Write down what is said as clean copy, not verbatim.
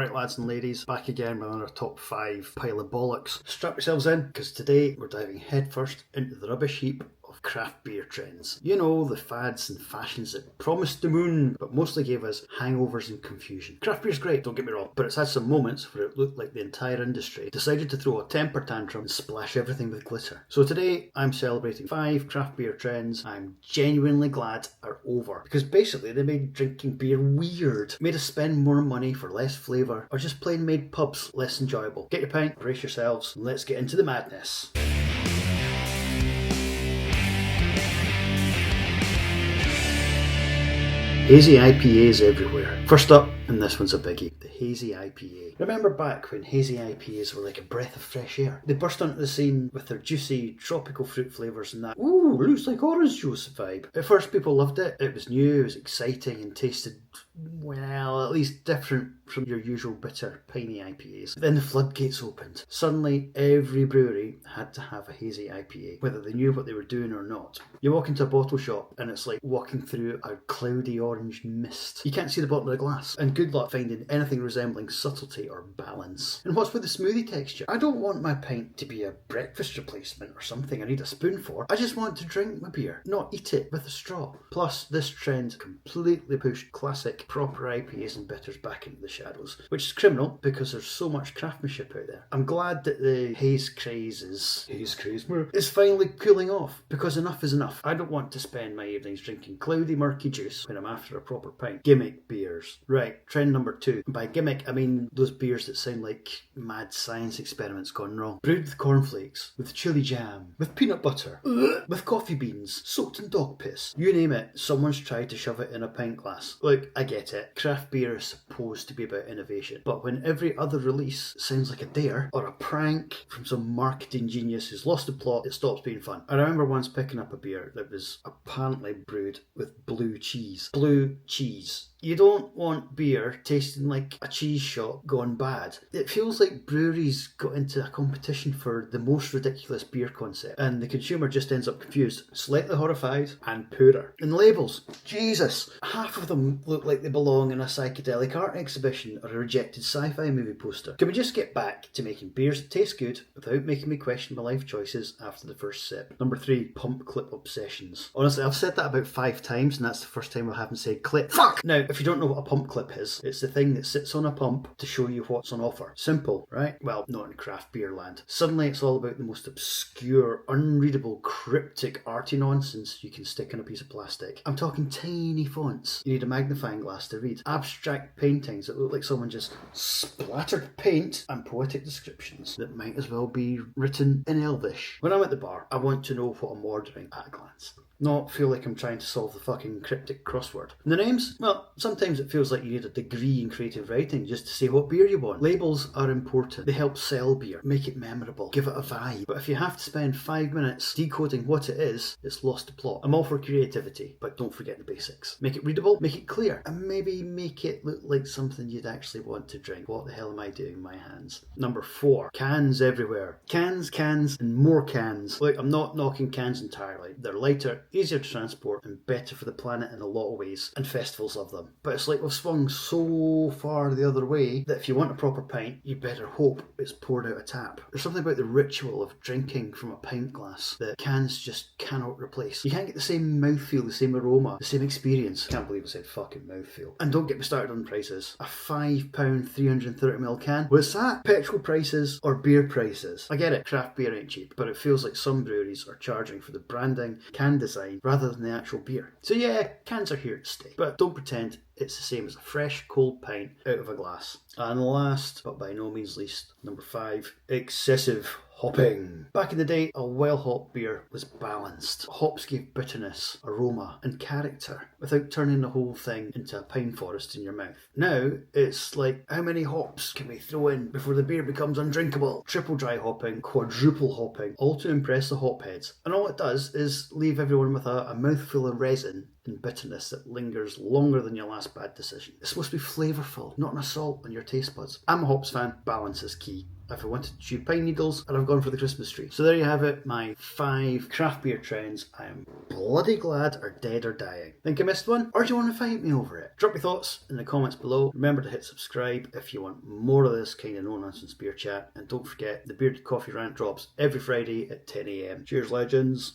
Alright lads and ladies, back again with another top 5 pile of bollocks. Strap yourselves in, because today we're diving headfirst into the rubbish heap of craft beer trends. You know, the fads and fashions that promised the moon, but mostly gave us hangovers and confusion. Craft beer's great, don't get me wrong, but it's had some moments where it looked like the entire industry decided to throw a temper tantrum and splash everything with glitter. So today, I'm celebrating 5 craft beer trends I'm genuinely glad are over, because basically they made drinking beer weird, made us spend more money for less flavour, or just plain made pubs less enjoyable. Get your pint, brace yourselves, and let's get into the madness. Hazy IPAs everywhere. First up, and this one's a biggie, the hazy IPA. Remember back when hazy IPAs were like a breath of fresh air? They burst onto the scene with their juicy tropical fruit flavours and that, ooh, looks like orange juice vibe. At first people loved it. It was new, it was exciting and tasted, well, at least different from your usual bitter, piney IPAs. But then the floodgates opened. Suddenly, every brewery had to have a hazy IPA, whether they knew what they were doing or not. You walk into a bottle shop and it's like walking through a cloudy orange mist. You can't see the bottom of the glass, and good luck finding anything resembling subtlety or balance. And what's with the smoothie texture? I don't want my pint to be a breakfast replacement or something I need a spoon for. I just want to drink my beer, not eat it with a straw. Plus, this trend completely pushed classic, proper IPAs and bitters back into the shadows, which is criminal because there's so much craftsmanship out there. I'm glad that the haze craze is finally cooling off, because enough is enough. I don't want to spend my evenings drinking cloudy murky juice when I'm after a proper pint. Gimmick beers. Right, trend number 2. By gimmick I mean those beers that sound like mad science experiments gone wrong. Brewed with cornflakes, with chili jam, with peanut butter, with coffee beans, soaked in dog piss. You name it, someone's tried to shove it in a pint glass. Look, I get it. Craft beer is supposed to be about innovation, but when every other release sounds like a dare or a prank from some marketing genius who's lost the plot, it stops being fun. I remember once picking up a beer that was apparently brewed with blue cheese. Blue cheese. You don't want beer tasting like a cheese shop gone bad. It feels like breweries got into a competition for the most ridiculous beer concept, and the consumer just ends up confused, slightly horrified, and poorer. And the labels, Jesus, half of them look like they belong in a psychedelic art exhibition or a rejected sci-fi movie poster. Can we just get back to making beers that taste good without making me question my life choices after the first sip? Number 3, pump clip obsessions. Honestly, I've said that about 5 times, and that's the first time I haven't said clip. Fuck! Now, if you don't know what a pump clip is, it's the thing that sits on a pump to show you what's on offer. Simple, right? Well, not in craft beer land. Suddenly it's all about the most obscure, unreadable, cryptic, arty nonsense you can stick on a piece of plastic. I'm talking tiny fonts you need a magnifying glass to read. Abstract paintings that look like someone just splattered paint, and poetic descriptions that might as well be written in Elvish. When I'm at the bar, I want to know what I'm ordering at a glance, not feel like I'm trying to solve the fucking cryptic crossword. And the names? Well, sometimes it feels like you need a degree in creative writing just to say what beer you want. Labels are important. They help sell beer, make it memorable, give it a vibe. But if you have to spend 5 minutes decoding what it is, it's lost the plot. I'm all for creativity, but don't forget the basics. Make it readable, make it clear, and maybe make it look like something you'd actually want to drink. What the hell am I doing with my hands? Number 4, cans everywhere. Cans, and more cans. Look, I'm not knocking cans entirely. They're lighter, easier to transport, and better for the planet in a lot of ways, and festivals love them. But it's like we've swung so far the other way that if you want a proper pint, you better hope it's poured out a tap. There's something about the ritual of drinking from a pint glass that cans just cannot replace. You can't get the same mouthfeel, the same aroma, the same experience. Can't believe I said fucking mouthfeel. And don't get me started on prices. A £5 330ml can? What's that? Petrol prices or beer prices? I get it, craft beer ain't cheap, but it feels like some breweries are charging for the branding, can design, rather than the actual beer. So yeah, cans are here to stay, but don't pretend it's the same as a fresh, cold pint out of a glass. And last, but by no means least, number 5, excessive hopping. Back in the day, a well-hopped beer was balanced. Hops gave bitterness, aroma, and character without turning the whole thing into a pine forest in your mouth. Now, it's like, how many hops can we throw in before the beer becomes undrinkable? Triple dry hopping, quadruple hopping, all to impress the hopheads. And all it does is leave everyone with a mouthful of resin and bitterness that lingers longer than your last bad decision. It's supposed to be flavourful, not an assault on your taste buds. I'm a hops fan, balance is key. If I wanted to chew pine needles, I'd have gone for the Christmas tree. So there you have it, my 5 craft beer trends I am bloody glad are dead or dying. Think I missed one? Or do you want to fight me over it? Drop your thoughts in the comments below. Remember to hit subscribe if you want more of this kind of no-nonsense beer chat. And don't forget, the Bearded Coffee Rant drops every Friday at 10 AM. Cheers, legends.